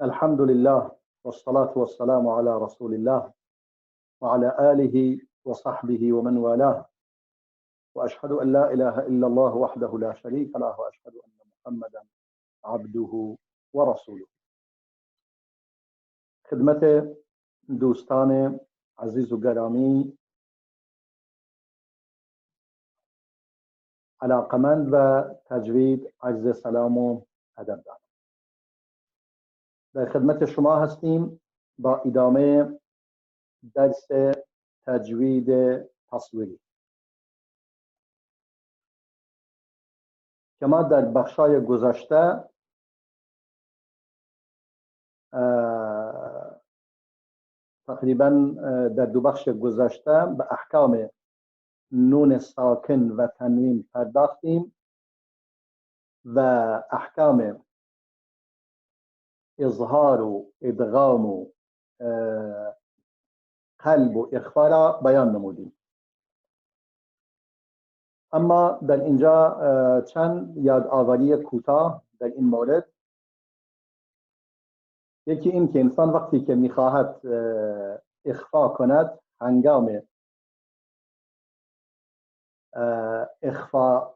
الحمد لله والصلاة والسلام على رسول الله وعلى آله وصحبه ومن والاه، وأشهد أن لا إله إلا الله وحده لا شريك له، وأشهد أن محمدا عبده ورسوله. خدمت دوستان عزیز و گرامی، علاقمند و تجوید، عرض سلام و ادب دارم. در خدمت شما هستیم با ادامه درس تجوید تصویری که ما در بخشای گذشته تقریبا در دو بخش گذشته به احکام نون ساکن و تنوین پرداختیم و احکام اظهار و ادغام و قلب و اخفا را بیان نمودیم. اما در اینجا چند یادآوری کوتاه در این مورد. یکی این که انسان وقتی که میخواهد اخفا کند، هنگام اخفا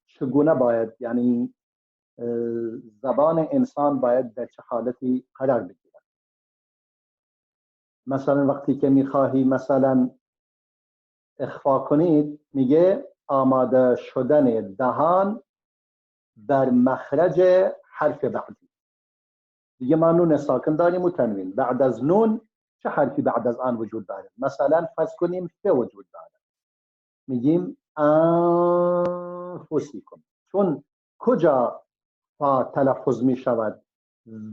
چگونه باید، یعنی زبان انسان باید در چه حالتی قرار بگیرد. مثلا وقتی که میخواهی مثلا اخفا کنید، میگه آماده شدن دهان بر مخرج حرف بعدی. دیگه ما نون ساکن داریم و تنوین. بعد از نون چه حرفی بعد از آن وجود داره؟ مثلا فرض کنیم ف وجود داره، میگیم انفسیکم. چون کجا فا تلفظ می شود؟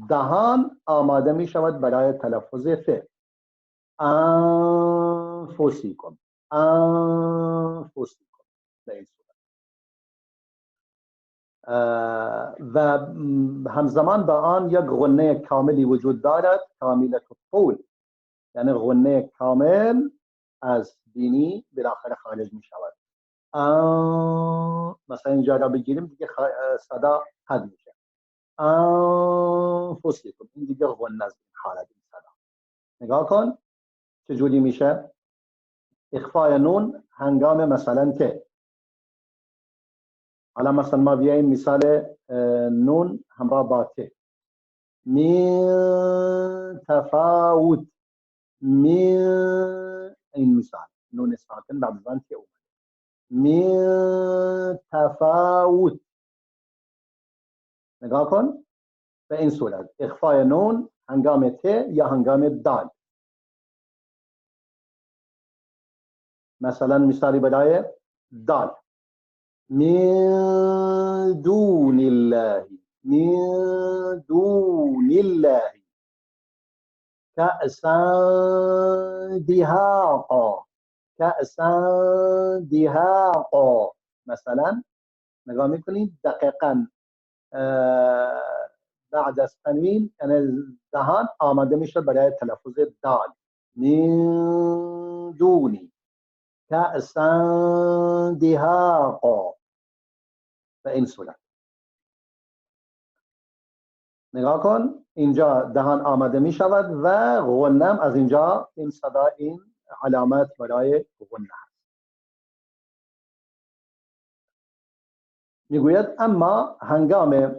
دهان آماده می شود برای تلفظ ف. انفسیکم، انفسیکم. به این صورت. و همزمان با آن یک غنه کاملی وجود دارد، کاملة الطول، یعنی غنه کامل از بینی بالاخره خارج می شود. مثلا اینجا را بگیریم، دیگه صدا قد میشه. انفسیکم، این دیگه غنه از این حالت این صدا. نگاه کن چجوری میشه اخفای نون هنگام مثلا که. حالا مثلا ما بیاییم مثال نون همراه با ت. من تفاوت، من، این مثال نون ساکن بعد از آن ت اومد. من تفاوت. نگاه کن به این صورت اخفای نون هنگام ت یا هنگام دال. مثلا مثالی برای دال، من دون الله، من دون الله كأسا دهاقا، كأسا دهاقا. مثلا نگاه میکنید دقیقا بعد از تنوین یعنی دهان آماده میشه برای تلفظ دال. من دونی كأسا دهاقا. به این صورت نگاه کن، اینجا دهان آماده می شود و غنم از اینجا، این صدا، این علامت برای غنه هست. میگوید اما هنگام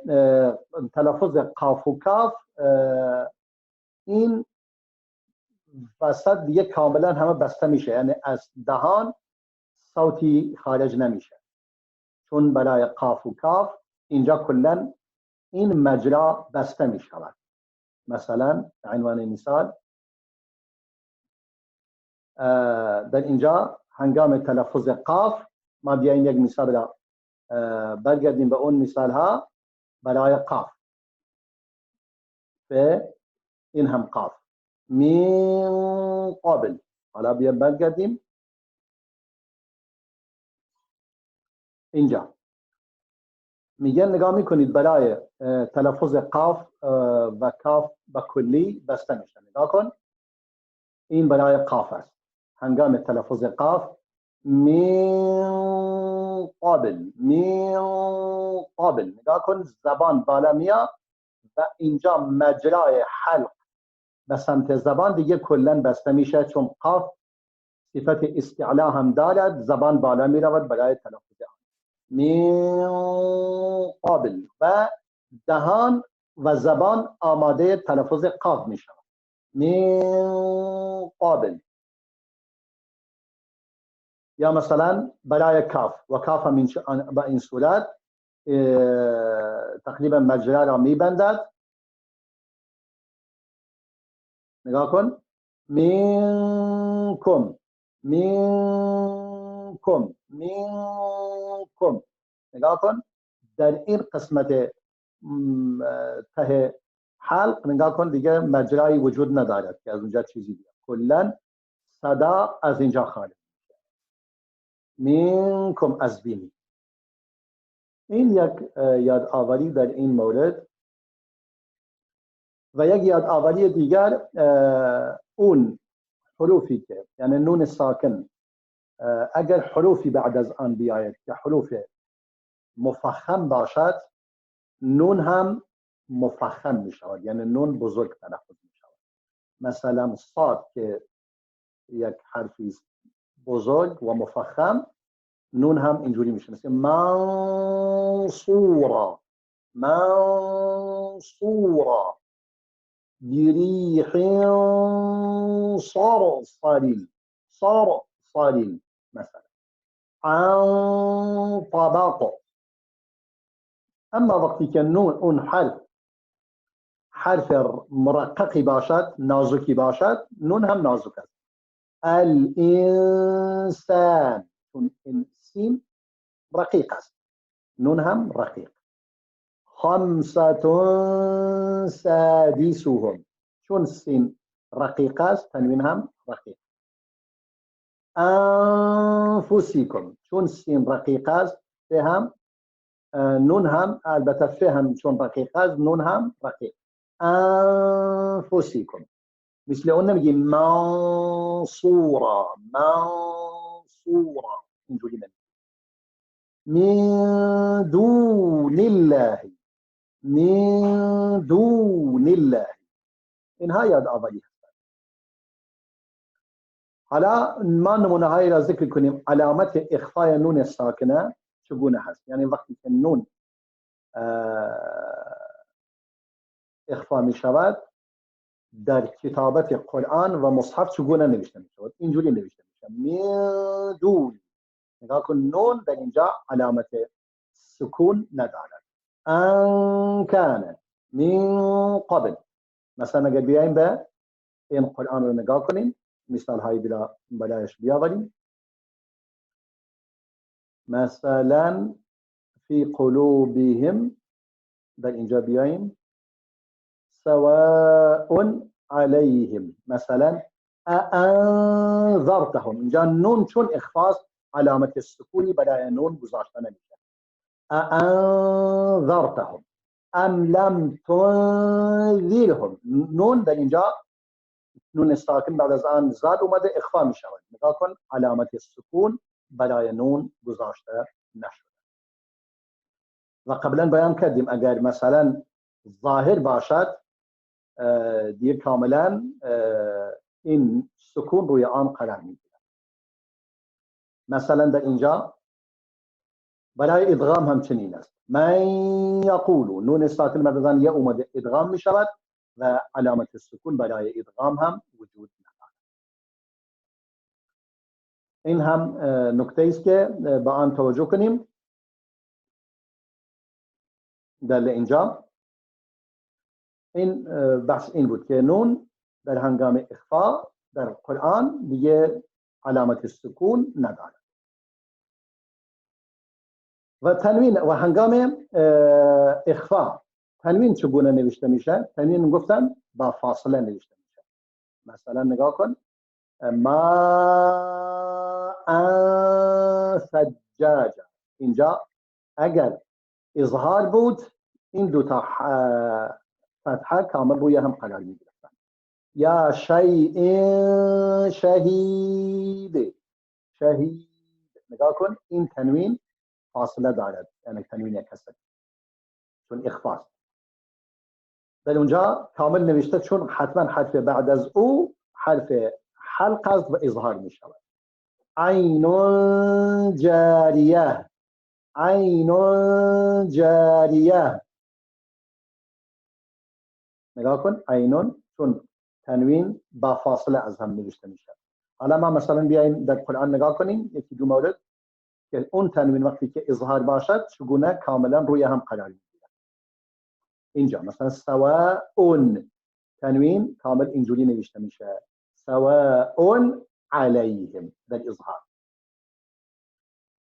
تلفظ قاف و کاف، این وسط دیگه کاملا همه بسته میشه، یعنی از دهان صوتی خارج نمیشه، چون برای قاف و کاف اینجا کلا این مجرا بسته می شود. مثلا عنوان مثال در اینجا هنگام تلفظ قاف ما بیاییم یک مثال را برگردیم به اون مثال ها برای قاف. به این هم قاف. من قابل. حالا بیایم برگردیم اینجا. میگن نگاه میکنید برای تلفظ قاف و کاف به کلی بسته میشه. نگاه کن، این برای قاف است. هنگام تلفظ قاف من قابل، من قابل. نگاه کن زبان بالا میاد و اینجا مجرای حلق به سمت زبان دیگه کلا بسته میشه، چون قاف صفت استعلا هم دارد، زبان بالا می رود برای تلفظ آن. من قابل و دهان و زبان آماده تلفظ قاف می شود. من قابل. یا مثلا برای کاف، و کاف هم با این صورت تقریبا مجرا را می بندد. نگاه کن. منکم منکم منکم. نگاه کن در این قسمت ته حلق نگاه کن دیگه مجرایی وجود ندارد که از اونجا چیزی بیاد، کلا صدا از اینجا خارج. منکم از بینی. این یک یادآوری در این مورد. و یک یادآوری دیگر، اون حروفی که یعنی نون ساکن اگر حروفی بعد از آن بیاید که حروف مفخم باشد، نون هم مفخم می شود، یعنی نون بزرگ تلفظ می شود. مثلا صاد که یک حرفی بزرگ و مفخم، نون هم اینجوری میشه، مثل منصورا منصورا بریح صرصر صرصر مثلا عن طبق. اما وقتی که نون اون حرف مرققی باشد، نازکی باشد، نون هم نازک است. الانسان، چون سین رقیق است، نون هم رقیق. خمسة سادسهم، چون سین رقیق است، تنوین هم رقیق. انفسکم، چون سین رقیق است، هم نون هم البته فهم چون رقیق است، نون هم رقیق. انفسکم، مثل اون نمیگی منصورا منصورا، اینجوری نمیگی. من دون الله من دون الله. اینها یادآوری هستند. حالا ما نمونه هایی را ذکر کنیم. علامت اخفای نون ساکنه چگونه هست؟ یعنی وقتی که نون اخفا می شود در کتابت قرآن و مصحف چگونه نوشته می شود؟ اینجوری نوشته می شود. من دون. نگاه کن نون در اینجا علامت سکون ندارد. ان کان من قبل. مثلا اگر بیایم به این قرآن رو نگاه کنیم، مثال هایی برایش بیاوریم. مثلا فی قلوبهم، در اینجا بیاییم سواء علیهم. مثلا انذرتهم، اینجا نون چون اخفاست علامت سکونی برای نون گذاشته نمیشه. انذرتهم ام لم تنذرهم، نون در اینجا نون ساکن بعد از آن زاد اومده اخفا می شود. نگاه کن علامت سکون برای نون گذاشته نشده. و قبلا بیان کردیم اگر مثلا ظاهر باشد دیگه کاملا این سکون روی آن قرار میگیرد. مثلا در اینجا برای ادغام همچنین است. من یقولو، نون ساکن بعد از آن یه اومده ادغام می شود و علامت سکون برای ادغام هم وجود ندارد. این هم نکته است که با آن توجه کنیم. در اینجا این بحث این بود که نون در هنگام اخفا در قرآن دیگه علامت سکون ندارد. و تنوین و هنگام اخفا تنوین چگونه نوشته میشه؟ تنوین گفتم با فاصله نوشته میشه. مثلا نگاه کن ما سجاجه، اینجا اگر اظهار بود این دو تا فتحه کامل روی هم قرار می گرفتن. یا شیء شهید، شهید. نگاه کن این تنوین فاصله دارد، یعنی تنوین کسر چون اخفاست. در اونجا کامل نوشته چون حتما حرف بعد از او حرف حلق است و اظهار می شود. عین جاریه، عین جاریه. نگاه کن، عینون چون تنوین با فاصله از هم نوشته میشه. حالا ما مثلا بیایم در قرآن نگاه کنیم یکی دو مورد که اون تنوین وقتی که اظهار باشد چگونه کاملا روی هم قرار میگیره. اینجا مثلا سواء، تنوین کامل اینجوری نوشته میشه، سواء علیهم در اظهار.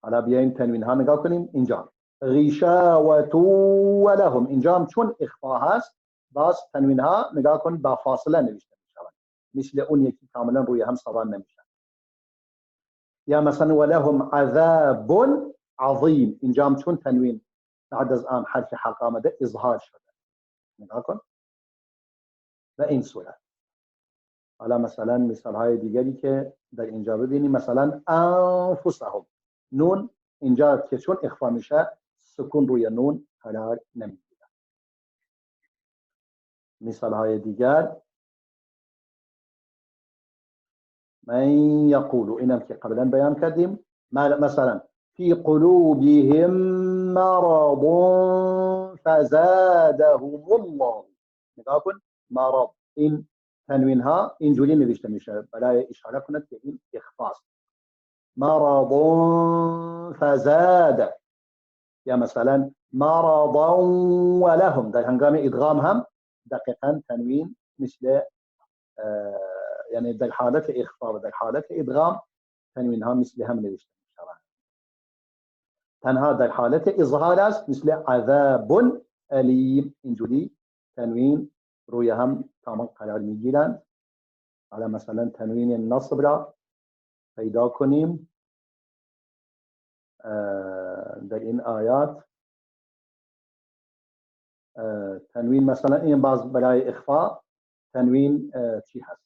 حالا بیایم تنوین ها نگاه کنیم. اینجا غشاوة ولهم، اینجا هم چون اخفا هست باز تنوین ها نگاه کن با فاصله نوشته میشوند، مثل اون یکی کاملا روی هم سوار نمیشن. یا مثلا ولهم عذاب عظیم، اینجا هم چون تنوین بعد از آن حرف حلق آمده اظهار شده. نگاه کن به این صورت. حالا مثلا مثال های دیگری که در اینجا ببینیم، مثلا انفسهم، نون اینجا که چون اخفا میشه سکون روی نون قرار نمیگیره. مثال های دیگر من یقولو، اینم که قبلا بیان کردیم، مثلا فی قلوبهم مرض فزادهم الله. نگاه کن مرض، این تنوین ها اینجوری نوشته میشه برای اشاره کند که این اخفاست. مرض فزاد، یا مثلا مرضا ولهم، در هنگام ادغام هم دقیقا تنوین مثل یعنی در حالت اخفا و در حالت ادغام تنوین ها مثل هم نوشته میشوند. تنها در حالت اظهار است مثل عذاب علیم، اینجوری تنوین روی هم کامل قرار میگیرند. حالا مثلا تنوین نصب را پیدا کنیم در این آیات. تنوین مثلا این باز برای اخفا تنوین چی هست؟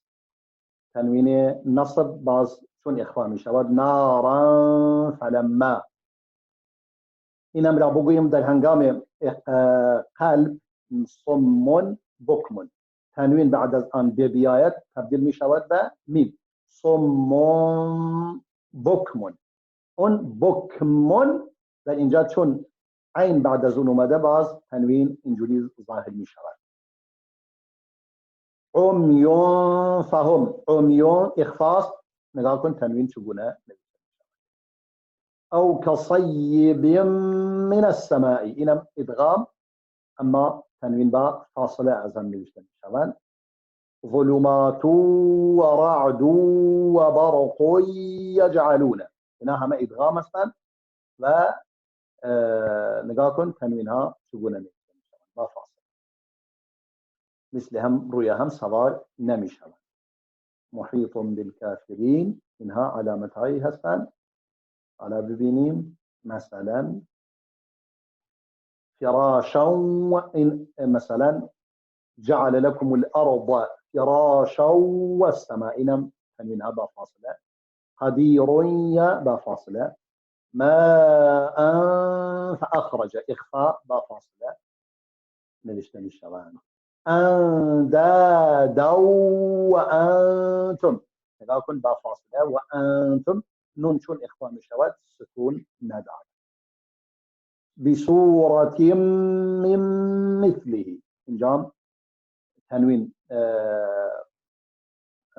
تنوین نصب باز چون اخفا می شود نارا فلما. اینم را بگویم در هنگام قلب صم بکمون، تنوین بعد از آن بیاید تبدیل می شود به میم، صم بکمون. اون بکمون در اینجا چون عین بعد از اون اومده باز تنوین اینجوری ظاهر می شود. عمیون فهم، عمیون اخفاست، نگاه کن تنوین چگونه. او كصيب من السماء، اینم ادغام اما تنوین با فاصله از هم نوشته می شوند. ظلمات و رعد و برق یجعلون، اینا همه ادغام هستند و نگاه کن تنوین ها چگونه نوشته می شوند با فاصله، مثل هم روی هم سوار نمی شوند. محیط بالکافرین، اینها علامت هایی هستند. حالا ببینیم مثلا فراشا، این مثلا جعل لكم الارض فراشا والسماء، اینم تنوینها با فاصله. قدیر یا با فاصله. ماء فاخرج، اخفاء با فاصله نوشته می شوند. اندادا و انتم، نگاه کن با فاصله، و انتم نون چون اخفا می شود سکون ندارد. بصورت من مثله، اینجا تنوین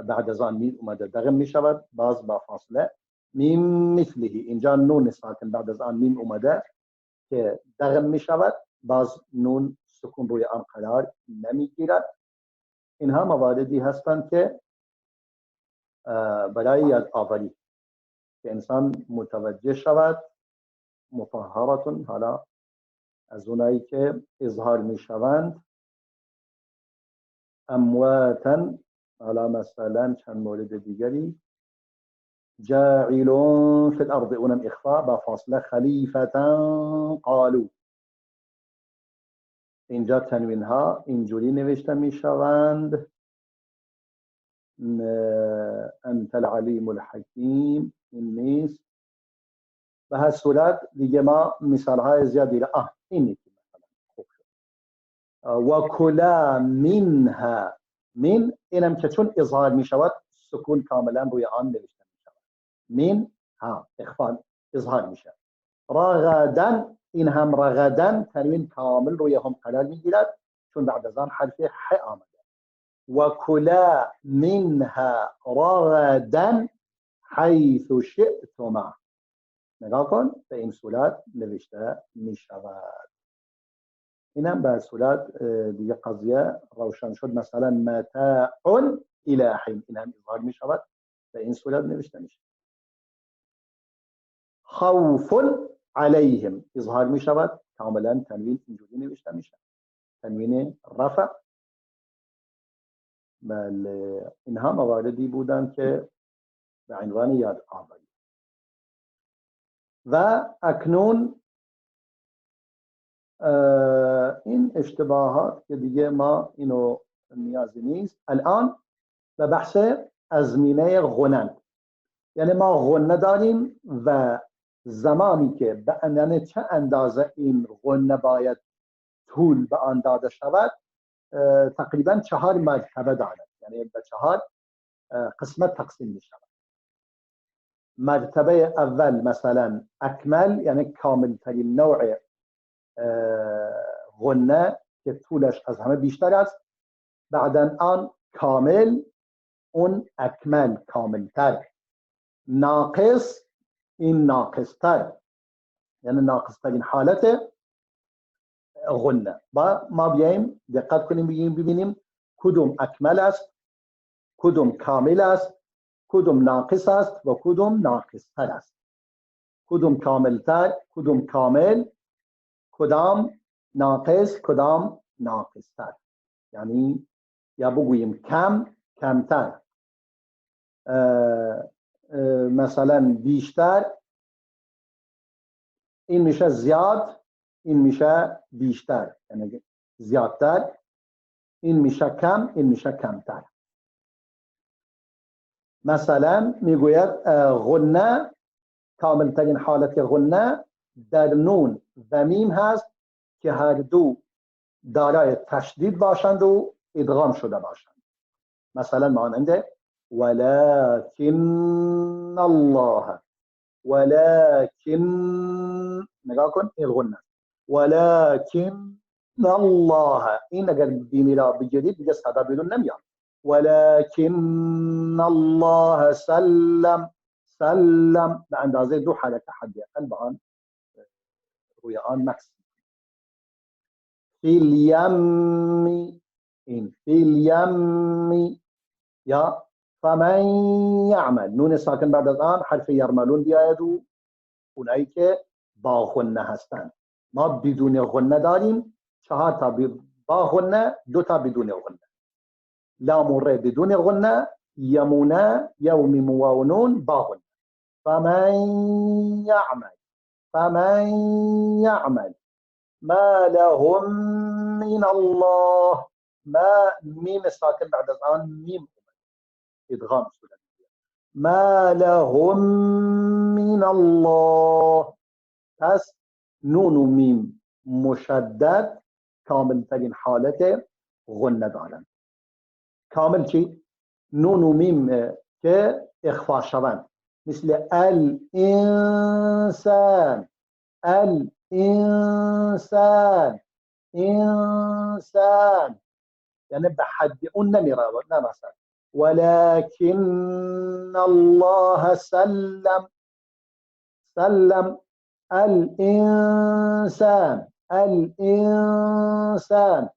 بعد از آن میم اومده دغم می شود باز با فاصله. من مثله، اینجا نون ساکن بعد از آن میم اومده که دغم می شود باز نون سکون روی آن قرار نمی گیرد. اینها مواردی هستند که برای یادآوری که انسان متوجه شود. مطهرتون، حالا از اونایی که اظهار می شوند. امواتا، حالا مثلا چند مورد دیگری. جاعلون فی الارض، اونم اخفاء با فاصله. خلیفتا قالو، اینجا تنوین ها اینجوری نوشته می شوند. انت العلیم الحکیم، این نیست. به هر صورت دیگه ما مثال های زیادی را این نیست مثلا خوب شد. و کلا منها، من اینم که چون اظهار می شود سکون کاملا روی آن نوشته می شود. من ها اخفا اظهار می شود. رغدن، این هم رغدن تنوین کامل روی هم قرار می گیرد چون بعد از آن حرف ح آمده. و کلا منها رغدن حیث شئتما. نگاه کن، به این صورت نوشته می شود. اینم به صورت دیگه قضیه روشن شد. مثلا متاع الی حین، این هم اظهار می شود، به این صورت نوشته می شود. خوف علیهم اظهار می شود، کاملا تنوین اینجوری نوشته می شود، تنوین رفع. بله، اینها مواردی بودند که به عنوان یاد آوری. و اکنون این اشتباهات که دیگه ما اینو نیازی نیست. الان به بحث ازمینه غنن، یعنی ما غنه داریم و زمانی که به چه اندازه این غنه باید طول به آن داده شود تقریبا 4 مرتبه دارد، یعنی به 4 قسمت تقسیم می شود. مرتبه اول مثلا اکمل، یعنی کامل ترین نوع غنه که طولش از همه بیشتر است. بعدا آن کامل، اون اکمل کاملتر. ناقص، این ناقصتر، یعنی ناقصترین حالت غنه. با ما بیاییم دقت کنیم ببینیم کدوم اکمل است، کدوم کامل است، کدوم ناقص است و کدوم ناقصتر است، کدوم کاملتر، کدوم کامل، کدام ناقص، کدام ناقصتر. یعنی یا بگوییم کم، کمتر، مثلا بیشتر، این میشه زیاد، این میشه بیشتر، یعنی زیادتر، این میشه کم، این میشه کمتر. مثلا میگوید غنه، کاملترین حالت غنه در نون و میم هست که هر دو دارای تشدید باشند و ادغام شده باشند. مثلا مانند ولكن الله، ولكن، نگاه کن این غنه، ولكن الله، این اگر دینی را بگیرید دیگه صدا بیرون نمیاد. ولكن الله سلم، سلم به اندازه 2 حرکت حداقل به آن روی آن مکس. فی الیم، این فی الیم، یا فمن یعمل، نون ساکن بعد از آن حرف یرملون بیاید و اونایی که با غنه هستند. ما بدون غنه داریم 4 تا با غنه، 2 تا بدون غنه. لام ر بدون غنه، یمونه، یوم و نون با غنه. فمن یعمل، فمن یعمل ما لهم من الله، ما میم ساکن بعد از آن میم ادغام شده. ما لهم من الله، پس نون و میم مشدد کامل ترین حالت غنه دارند. کامل چی؟ نون و میم که اخفا شوند، مثل الانسان، الانسان، انسان، یعنی به حد اون نمیرسد. ولكن الله سلم، سلم الانسان، الانسان،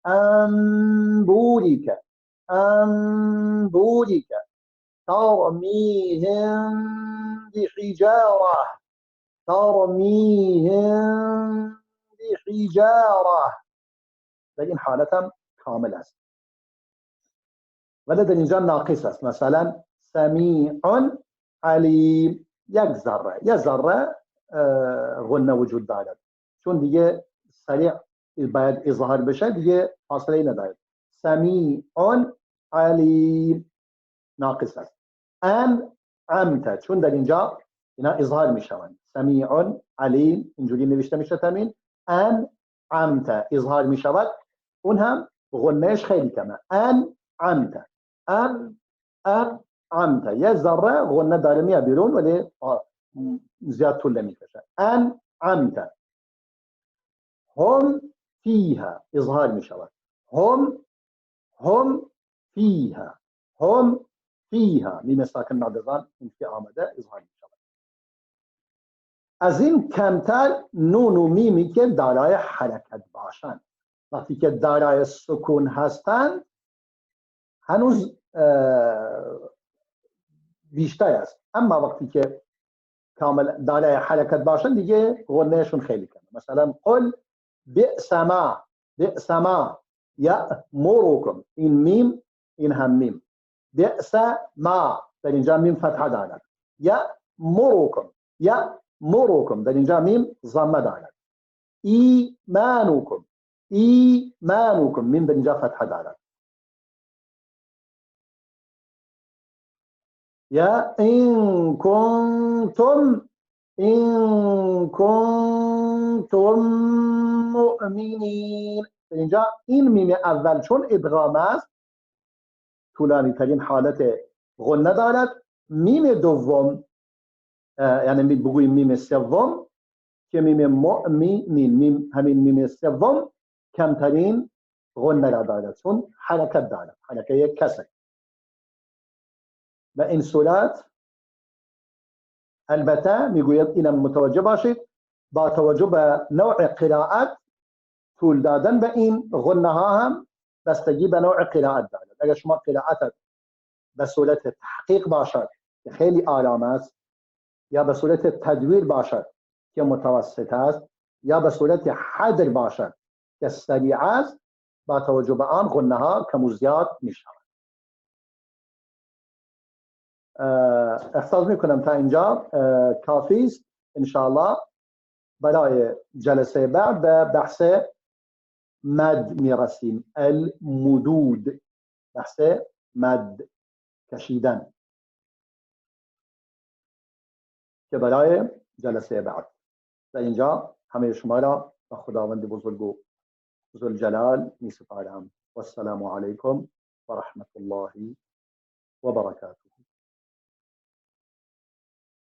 انبورك، انبورك، ترميهم بحجارة، ترميهم بحجارة. در این حالت هم کامل است. ولی در اینجا ناقص است. مثلا سمیع علیم، یک ذره، یک ذره غنه وجود دارد، چون دیگه سریع باید اظهار بشه دیگه فاصله ندارد. سمیع علیم ناقص است. انعمت، چون در اینجا اینا اظهار می شوند. سمیع علیم اینجوری نوشته میشه تمین. انعمت اظهار می شود اون هم غنهش خیلی کمه. انعمت، انعمت یه ذره غنه داره میاد بیرون ولی زیاد طول نمیکشه. انعمت. هم فيها اظهار میشود. هم فيها، هم فيها میم ساکن نادران این که آمده اظهار میشود. از این کمتر نون و میمی که دارای حرکت باشند. وقتی که دارای سکون هستند هنوز بیشتر است، اما وقتی که کامل دارای حرکت باشند دیگه غنهشون خیلی کمه. مثلا قل بئس ما، بئس ما یأمرکم، این میم این هم میم. بئس ما در اینجا میم فتحه دارد. یأمرکم، یأمرکم در اینجا میم ضمه دارد. ایمانکم، ایمانکم میم در اینجا فتحه دارد. یا این کنتم، این کنتم مؤمنین. اینجا این میم اول چون ادغام است طولانی ترین حالت غنه دارد. میم دوم یعنی بگوییم میم سوم که میم مؤمنین، همین میم سوم کمترین غنه را دارد چون حرکت دارد، حرکت کسر. و این صورت البته میگوید اینم متوجه باشید با توجه به نوع قرائت طول دادن به این غنه ها هم بستگی به نوع قرائت دارد. اگر شما قرائتت به صورت تحقیق باشد که خیلی آرام است، یا به صورت تدویر باشد که متوسط است، یا به صورت حدر باشد که سریع است، با توجه به آن غنه ها کم و زیاد می شود. احساس میکنم تا اینجا کافی است. انشاءالله برای جلسه بعد به بحث مد میرسیم. المدود، بحث مد کشیدن که برای جلسه بعد. در اینجا همه شما را به خداوند بزرگ و ذوالجلال می سپارم. و السلام علیکم و رحمت الله و برکاته.